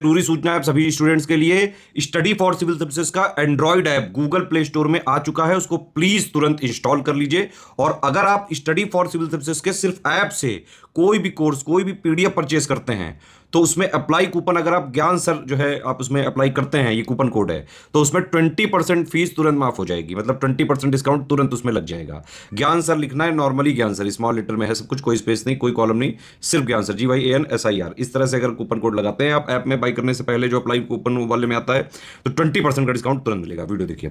जरूरी सूचना है आप सभी स्टूडेंट्स के लिए। स्टडी फॉर सिविल सर्विसेज का Android app Google play store में आ चुका है, उसको प्लीज तुरंत इंस्टॉल कर लीजिए। और अगर आप स्टडी फॉर सिविल सर्विसेज के सिर्फ ऐप से कोई भी कोर्स, कोई भी पीडीएफ परचेस करते हैं, तो उसमें अप्लाई कूपन, अगर आप ज्ञान सर जो है आप उसमें अप्लाई करते हैं, ये कूपन कोड है, तो उसमें 20% फीस तुरंत माफ हो जाएगी। मतलब 20% डिस्काउंट तुरंत उसमें लग जाएगा। ज्ञान सर लिखना है, नॉर्मली ज्ञान सर स्मॉल लेटर में है सब कुछ, कोई स्पेस नहीं, कोई कॉलम नहीं, सिर्फ ज्ञान सर, GYANSIR। इस तरह से अगर कूपन कोड लगाते हैं आप ऐप में बाई करने से पहले, जो अप्लाई कूपन वाले में आता है, तो 20% का डिस्काउंट तुरंत मिलेगा। वीडियो देखिए।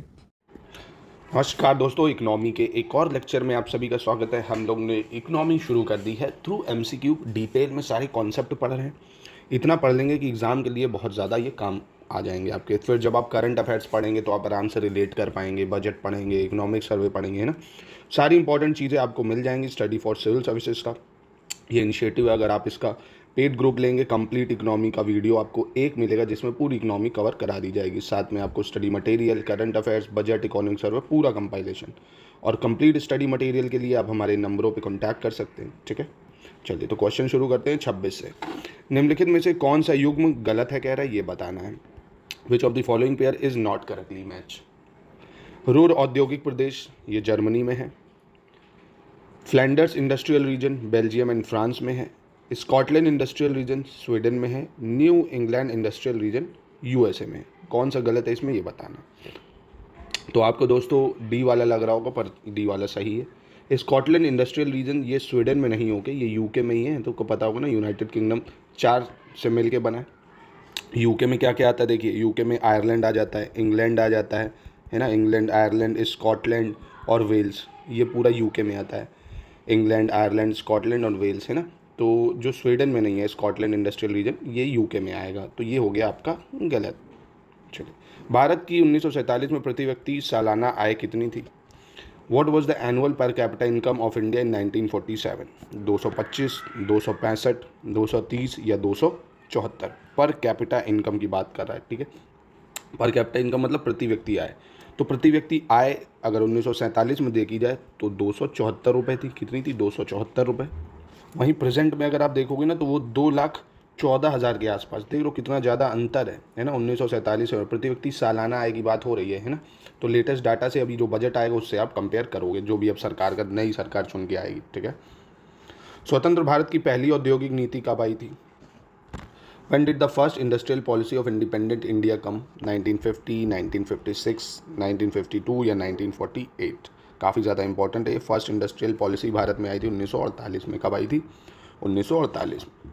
नमस्कार दोस्तों, इकोनॉमी के एक और लेक्चर में आप सभी का स्वागत है। हम लोग ने इकोनॉमी शुरू कर दी है थ्रू MCQ। डिटेल में सारे कॉन्सेप्ट पढ़ रहे हैं। इतना पढ़ लेंगे कि एग्ज़ाम के लिए बहुत ज़्यादा ये काम आ जाएंगे आपके। फिर जब आप करंट अफेयर्स पढ़ेंगे तो आप आराम से रिलेट कर पाएंगे, बजट पढ़ेंगे, इकोनॉमिक सर्वे पढ़ेंगे, है ना। सारी इंपॉर्टेंट चीज़ें आपको मिल जाएंगी स्टडी फॉर सिविल सर्विसेज का। ये इनिशिएटिव है, अगर आप इसका पेड ग्रुप लेंगे, कंप्लीट इकोनॉमी का वीडियो आपको एक मिलेगा जिसमें पूरी इकोनॉमी कवर करा दी जाएगी। साथ में आपको study material, current affairs, budget, economic survey, पूरा कंपाइलेशन। और कंप्लीट स्टडी मटेरियल के लिए आप हमारे नंबरों पे कांटेक्ट कर सकते हैं, ठीक है। चलिए तो क्वेश्चन शुरू करते हैं 26 से। निम्नलिखित में से कौन सा युग्म गलत है, कह रहा है, ये बताना है। Which of the following pair is not correctly match. Ruhr औद्योगिक प्रदेश, ये जर्मनी में है। Flanders industrial region Belgium and France में है। स्कॉटलैंड इंडस्ट्रियल रीजन स्वीडन में है। New England industrial region USA में है। कौन सा गलत है इसमें, ये बताना। तो आपको दोस्तों डी वाला लग रहा होगा, पर डी वाला सही है। स्कॉटलैंड इंडस्ट्रियल रीजन ये स्वीडन में नहीं होके, ये UK में ही है। तो आपको पता होगा ना, यूनाइटेड किंगडम 4 से मिल के बना है। UK में क्या क्या आता है देखिए, UK में आयरलैंड आ जाता है, इंग्लैंड आ जाता है ना। इंग्लैंड, आयरलैंड, स्कॉटलैंड और वेल्स, ये पूरा UK में आता है। इंग्लैंड, आयरलैंड, स्कॉटलैंड और वेल्स, है ना। तो जो स्वीडन में नहीं है स्कॉटलैंड इंडस्ट्रियल रीजन, ये UK में आएगा। तो ये हो गया आपका गलत। चलिए, भारत की 1947 में प्रति व्यक्ति सालाना आय कितनी थी। What was the annual per capita income of India in 1947। 225, 265, 230 या 274। पर कैपिटा इनकम की बात कर रहा है, ठीक है। पर कैपिटा इनकम मतलब प्रति व्यक्ति आय। तो प्रति व्यक्ति आय अगर 1947 में देखी जाए तो 274 रुपये थी। कितनी थी, 274 रुपये। वहीं प्रेजेंट में अगर आप देखोगे ना तो वो 2,14,000 के आसपास। देख लो कितना ज़्यादा अंतर है ना। 1947 में प्रति व्यक्ति सालाना आय की बात हो रही है ना। तो लेटेस्ट डाटा से अभी जो बजट आएगा उससे आप कंपेयर करोगे, जो भी अब सरकार का, नई सरकार चुन के आएगी, ठीक है। स्वतंत्र भारत की पहली औद्योगिक नीति कब आई थी। When did the first industrial policy of independent India come? 1950, 1956, 1952 या 1948। काफ़ी ज़्यादा इंपॉर्टेंट है ये। फर्स्ट इंडस्ट्रियल पॉलिसी भारत में आई थी 1948 में। कब आई थी, 1948 में।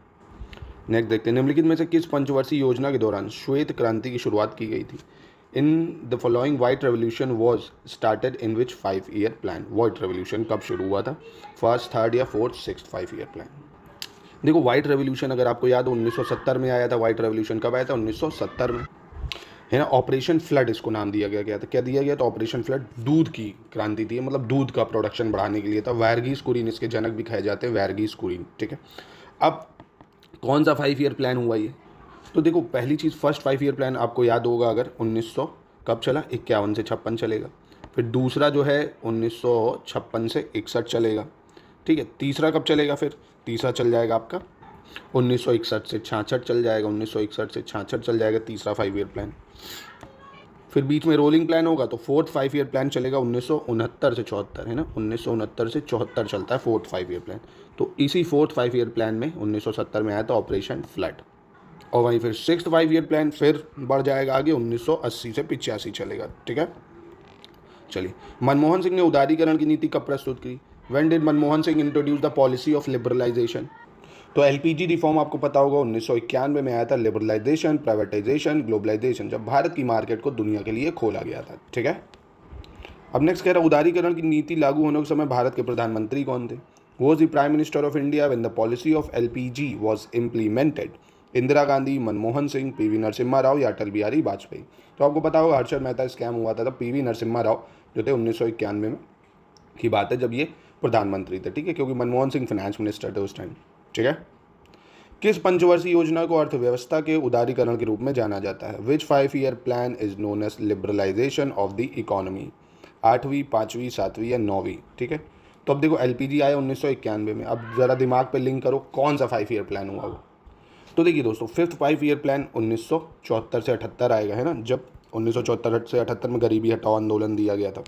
नेक्स्ट देखते हैं, निम्नलिखित में से किस पंचवर्षीय योजना के दौरान श्वेत क्रांति की शुरुआत की गई थी। In the following white revolution was started in which 5-year plan. White revolution कब शुरू हुआ था, फर्स्ट, थर्ड या फोर्थ, सिक्स्थ 5-year प्लान। देखो व्हाइट रेवोल्यूशन अगर आपको याद हो 1970 में आया था। व्हाइट रेवोल्यूशन कब आया था, 1970 में, है ना। ऑपरेशन फ्लड इसको नाम दिया गया था। क्या दिया गया था, ऑपरेशन फ्लड। दूध की क्रांति थी, मतलब दूध का प्रोडक्शन बढ़ाने के लिए था। वायरगीस कुरिन इसके जनक भी कहे जाते हैं, वायरगीस कुरिन, ठीक है। अब कौन सा 5-year प्लान हुआ ये, तो देखो पहली चीज़, फर्स्ट 5-year प्लान आपको याद होगा, अगर 1900 कब चला, 51 से 56 चलेगा। फिर दूसरा जो है 1956 से 61 चलेगा, ठीक है। तीसरा कब चलेगा, फिर तीसरा चल जाएगा आपका 1961 से 66 चल जाएगा। 1961 से 66 चल जाएगा तीसरा 5-year प्लान। फिर बीच में रोलिंग प्लान होगा तो फोर्थ 5-year प्लान चलेगा 1969 से 74, है ना। 1969 से 74 चलता है फोर्थ 5-year प्लान। तो इसी फोर्थ 5-year प्लान में 1970 में आया था ऑपरेशन फ्लड। और वहीं फिर सिक्स्थ 5-year प्लान फिर बढ़ जाएगा आगे, 1980 से 85 चलेगा, ठीक है। चलिए, मनमोहन सिंह ने उदारीकरण की नीति कब प्रस्तुत की। When did Manmohan Singh introduce the policy of liberalisation. तो LPG रिफॉर्म आपको पता होगा 1991 में आया था। लिबरलाइजेशन, प्राइवेटाइजेशन, ग्लोबलाइजेशन, जब भारत की मार्केट को दुनिया के लिए खोला गया था, ठीक है। अब नेक्स्ट कह रहा है, उदारीकरण की नीति लागू होने के समय भारत के प्रधानमंत्री कौन थे। Was the prime minister of India when the policy of LPG was implemented. Indira Gandhi, Manmohan Singh, PV Narasimha Rao या अटल बिहारी वाजपेयी। तो आपको पता होगा हर्षद मेहता स्कैम हुआ था, PV नरसिम्हा राव जो थे 1991 में की बात है, जब ये प्रधानमंत्री थे, ठीक है, क्योंकि मनमोहन सिंह फाइनेंस मिनिस्टर थे उस टाइम, ठीक है। किस पंचवर्षीय योजना को अर्थव्यवस्था के उदारीकरण के रूप में जाना जाता है। Which 5-year plan is known as liberalisation of the economy. 8वीं, 5वीं, 7वीं या 9वीं, ठीक है। तो अब देखो LPG आया 1991 में। अब ज़रा दिमाग पे लिंक करो कौन सा 5-year प्लान हुआ वो। तो देखिए दोस्तों, फिफ्थ 5 ईयर प्लान 1974 से 78 आएगा, है ना, जब 1974 से 78 में गरीबी हटाओ आंदोलन दिया गया था।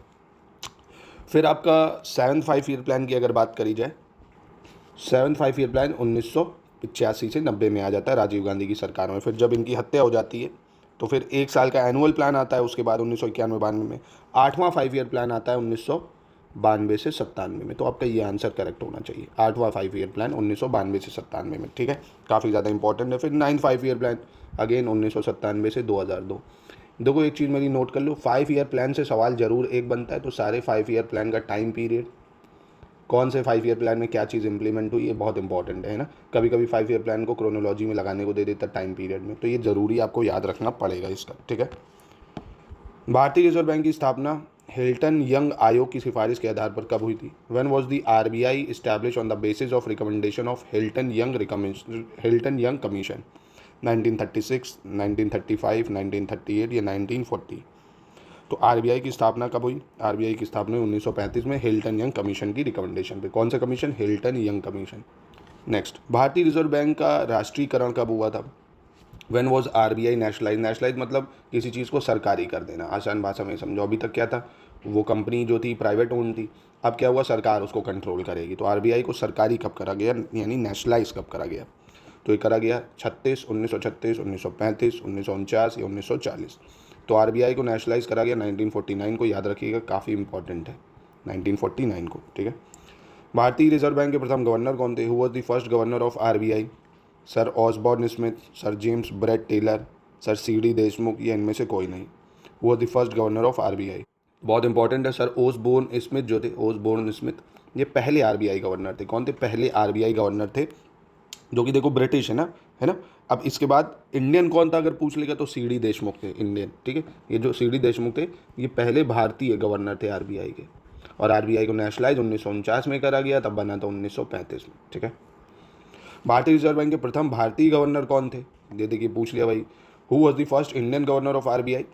फिर आपका सेवन्थ 5 ईयर प्लान की अगर बात करी जाए, सेवन्थ 5 ईयर प्लान 1985 से 90 में आ जाता है राजीव गांधी की सरकार में। फिर जब इनकी हत्या हो जाती है तो फिर 1 साल का एनुअल प्लान आता है, उसके बाद 1991-92 में आठवां 5 ईयर प्लान आता है 1992 से 97 में। तो आपका ये आंसर करेक्ट होना चाहिए, आठवां 5 ईयर प्लान 1992 से 97 में, ठीक है, काफ़ी ज़्यादा इंपॉर्टेंट है। फिर नाइन्थ 5 ईयर प्लान अगेन 1997 से 2002। देखो एक चीज़ मेरी नोट कर लो, 5 ईयर प्लान से सवाल जरूर एक बनता है, तो सारे 5 ईयर प्लान का टाइम पीरियड, कौन से 5 ईयर प्लान में क्या चीज़ इंप्लीमेंट हुई, ये बहुत इंपॉर्टेंट है ना। कभी कभी 5 ईयर प्लान को क्रोनोलॉजी में लगाने को दे देता टाइम पीरियड में, तो ये ज़रूरी आपको याद रखना पड़ेगा इसका, ठीक है। भारतीय रिजर्व बैंक की स्थापना हिल्टन यंग आयोग की सिफारिश के आधार पर कब हुई थी? When was the RBI establish on the basis of recommendation of Hilton young commission? 1936, 1935, 1938 या 1940? तो आरबीआई की स्थापना कब हुई? आरबीआई की स्थापना 1935 में हिल्टन यंग कमीशन की रिकमेंडेशन पे। कौन सा commission? Hilton young commission. Next, भारतीय रिजर्व बैंक का राष्ट्रीयकरण कब हुआ था? When was RBI nationalise? Nationalise मतलब किसी चीज़ को सरकारी कर देना, आसान भाषा में समझो। अभी तक क्या था, वो कंपनी जो थी प्राइवेट ओन थी, अब क्या हुआ, सरकार उसको कंट्रोल करेगी। तो आरबीआई को सरकारी कब करा गया, यानी नेशनलाइज कब करा गया? तो ये करा गया 1936, 1935, 1949 या 1940। तो आरबीआई को नेशनलाइज करा गया 1949 को, याद रखिएगा, काफ़ी इंपॉर्टेंट है 1949 को, ठीक है। भारतीय रिजर्व बैंक के प्रथम गवर्नर कौन थे? Who was the first governor of RBI? Sir Osborne Smith, sir James Braid Taylor, sir CD Deshmukh, या इनमें से कोई नहीं? Who was the first governor of RBI? बहुत इंपॉर्टेंट है, सर ओसबोर्न स्मिथ जो थे, ओसबोर्न स्मिथ, ये पहले आरबीआई गवर्नर थे। कौन थे? पहले आरबीआई गवर्नर थे, जो कि देखो ब्रिटिश है ना। अब इसके बाद इंडियन कौन था अगर पूछ लेगा तो सीडी देशमुख थे, इंडियन, ठीक है। ये जो सीडी देशमुख थे ये पहले भारतीय गवर्नर थे आरबीआई के, और आरबीआई को नेशनलाइज 1949 में करा गया, तब बना था 1935 में, ठीक है। भारतीय रिजर्व बैंक के प्रथम भारतीय गवर्नर कौन थे? ये देखिए पूछ लिया भाई, who was the first Indian governor of RBI?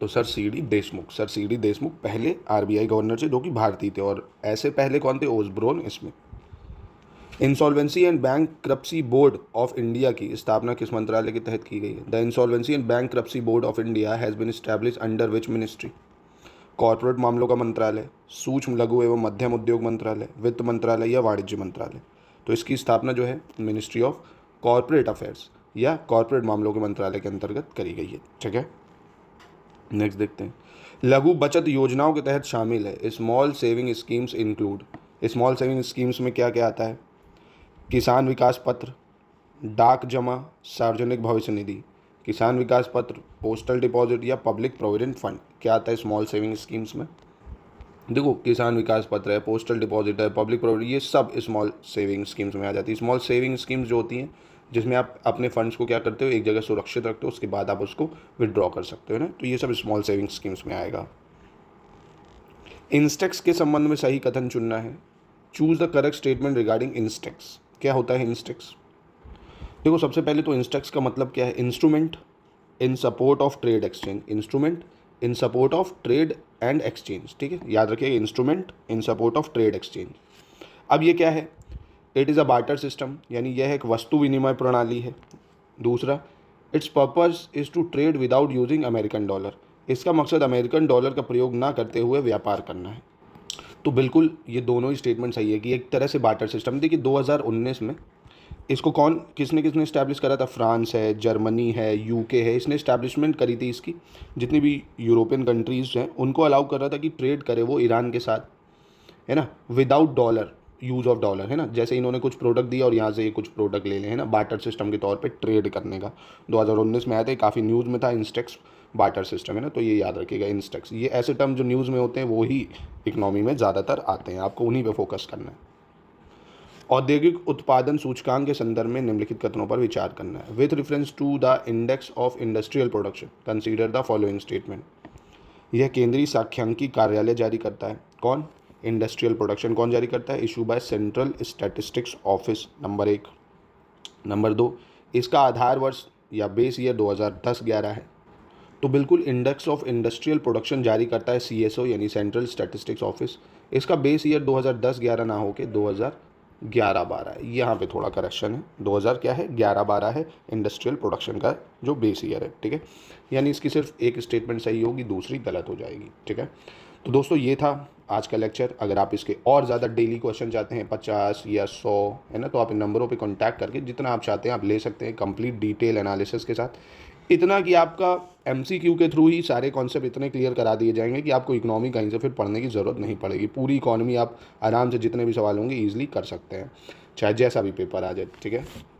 तो sir CD Deshmukh, sir CD Deshmukh पहले आरबीआई गवर्नर थे जो कि भारतीय थे, और ऐसे पहले कौन थे? Osborne Smith. Insolvency and bankruptcy board of India की स्थापना किस मंत्रालय के तहत की गई है? The insolvency and bankruptcy board of India has been established under which ministry? Corporate मामलों का मंत्रालय, सूक्ष्म लघु एवं मध्यम उद्योग मंत्रालय, वित्त मंत्रालय या वाणिज्य मंत्रालय? तो इसकी स्थापना जो है मिनिस्ट्री ऑफ कॉर्पोरेट अफेयर्स या कॉर्पोरेट मामलों के मंत्रालय के अंतर्गत करी गई है, ठीक है। नेक्स्ट देखते हैं, लघु बचत योजनाओं के तहत शामिल है small saving schemes include? Small saving schemes में क्या क्या आता है? किसान विकास पत्र, डाक जमा, सार्वजनिक भविष्य निधि। किसान विकास पत्र, पोस्टल डिपॉजिट या पब्लिक प्रोविडेंट फंड, क्या आता है स्मॉल सेविंग स्कीम्स में? देखो किसान विकास पत्र है, पोस्टल डिपॉजिट है, पब्लिक प्रोविडेंट, ये सब स्मॉल सेविंग स्कीम्स में आ जाती है। स्मॉल सेविंग स्कीम्स जो होती हैं जिसमें आप अपने फंड्स को क्या करते हो, एक जगह सुरक्षित रखते हो, उसके बाद आप उसको विड्रॉ कर सकते हो ना, तो ये सब स्मॉल सेविंग स्कीम्स में आएगा। इंस्टेक्स के संबंध में सही कथन चुनना है। Choose the correct statement regarding INSTEX. क्या होता है इंस्टेक्स? देखो सबसे पहले तो इंस्टेक्स का मतलब क्या है? Instrument in support of trade exchange, instrument in support of trade and exchange, ठीक है, याद रखिएगा, instrument in support of trade exchange. अब ये क्या है? It is a barter system, यानी यह एक वस्तु विनिमय प्रणाली है। दूसरा, its purpose is to trade without using American dollar, इसका मकसद अमेरिकन डॉलर का प्रयोग ना करते हुए व्यापार करना है। तो बिल्कुल ये दोनों ही स्टेटमेंट सही है कि एक तरह से बार्टर सिस्टम। देखिए 2019 में इसको किसने इस्टेब्लिश करा था? फ्रांस है, जर्मनी है, यूके है, इसने इस्टेब्लिशमेंट करी थी इसकी। जितनी भी यूरोपियन कंट्रीज़ हैं उनको अलाउ कर रहा था कि ट्रेड करे वो ईरान के साथ, है ना, without dollar, use of dollar, है ना। जैसे इन्होंने कुछ प्रोडक्ट दिया और यहाँ से ये कुछ प्रोडक्ट ले लें, है ना, बार्टर सिस्टम के तौर पे ट्रेड करने का 2019 में आया था, काफ़ी न्यूज़ में था। इंस्टेक्स बार्टर सिस्टम है ना, तो ये याद रखिएगा इंस्टेक्स। ये ऐसे टर्म जो न्यूज़ में होते हैं वो ही इकनॉमी में ज़्यादातर आते हैं, आपको उन्हीं पे फोकस करना है। औद्योगिक उत्पादन सूचकांक के संदर्भ में निम्नलिखित कथनों पर विचार करना है। With reference to the index of industrial production consider the following statement. यह केंद्रीय सांख्यिकी कार्यालय जारी करता है। कौन? इंडस्ट्रियल प्रोडक्शन कौन जारी करता है? Issue by central statistics office, number 1। Number 2, इसका आधार वर्ष या बेस ईयर 2010-11 है। तो बिल्कुल इंडेक्स ऑफ इंडस्ट्रियल प्रोडक्शन जारी करता है CSO यानी सेंट्रल स्टैटिस्टिक्स ऑफिस। इसका बेस ईयर 2010-11 ना हो के 11-12 है, यहाँ पे थोड़ा करेक्शन है। 2000 क्या है, 11-12 है इंडस्ट्रियल प्रोडक्शन का जो बेस ईयर है, ठीक है। यानी इसकी सिर्फ एक स्टेटमेंट सही होगी, दूसरी गलत हो जाएगी, ठीक है। तो दोस्तों ये था आज का लेक्चर। अगर आप इसके और ज़्यादा डेली क्वेश्चन चाहते हैं 50 या 100 है ना, तो आप इन नंबरों पे कांटेक्ट करके जितना आप चाहते हैं आप ले सकते हैं, कंप्लीट डिटेल एनालिसिस के साथ। इतना कि आपका एमसीक्यू के थ्रू ही सारे कॉन्सेप्ट इतने क्लियर करा दिए जाएंगे कि आपको इकोनॉमी कहीं से फिर पढ़ने की ज़रूरत नहीं पड़ेगी। पूरी इकोनॉमी आप आराम से जितने भी सवाल होंगे ईजिली कर सकते हैं, चाहे जैसा भी पेपर आ जाए, ठीक है।